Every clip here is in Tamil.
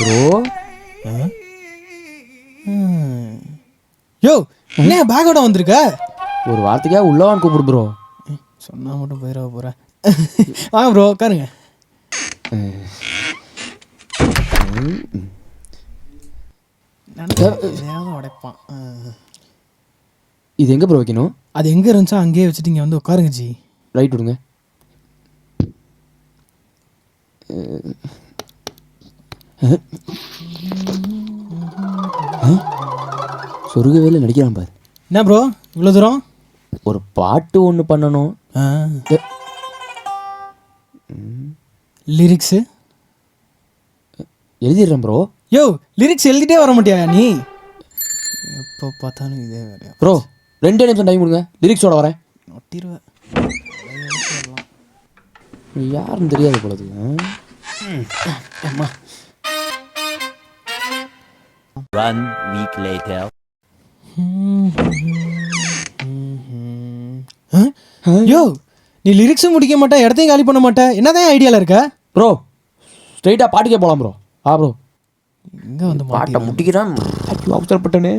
ப்ரோ யோ என்ன பேக்கோட வந்திருக்க? ஒரு வார்த்தைக்காக உள்ளவான்னு கூப்பிடு ப்ரோ. சொன்னா மட்டும் போயிட போகிறேன். வாங்க ப்ரோ உட்காருங்க. உடைப்பான். இது எங்கே ப்ரோ வைக்கணும்? அது எங்கே இருந்துச்சோ அங்கேயே வச்சுட்டு இங்கே வந்து உட்காருங்க ஜி. ரைட் விடுங்க. சொருகவேல நடிக்கிறான் பாரு. என்ன ப்ரோ இவ்வளோ தூரம்? ஒரு பாட்டு ஒன்று பண்ணணும். லிரிக்ஸு எழுதிடுறேன் ப்ரோ. யோ லிரிக்ஸ் எழுதிட்டே வர மாட்டியா நீ? எப்போ பார்த்தாலும் இதே வேலையா ப்ரோ 2 நிமிஷம் டைம் கொடுங்க, லிரிக்ஸோட வரேன். ஒட்டிடுவேன். யாருன்னு தெரியாது போலது. அம்மா. 1 week later. யோ நீ லிரிக்ஸும் முடிக்க மாட்டே, இடத்தையும் காலி பண்ண மாட்டே, என்னதான் ஐடியாவில் இருக்க? ப்ரோ ஸ்ட்ரைட்டாக பாட்டுக்கே போகலாம் ப்ரோ. ப்ரோ எங்கே வந்து பாட்டை முட்டிக்கிறான். அவசரப்பட்டனே.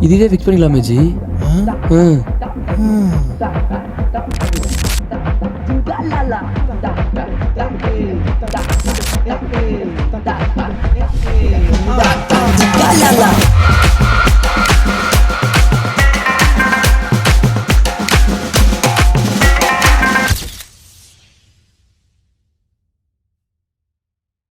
இதுவே ஃபிக்ஸ் பண்ணிக்கலாமே ஜி. La la la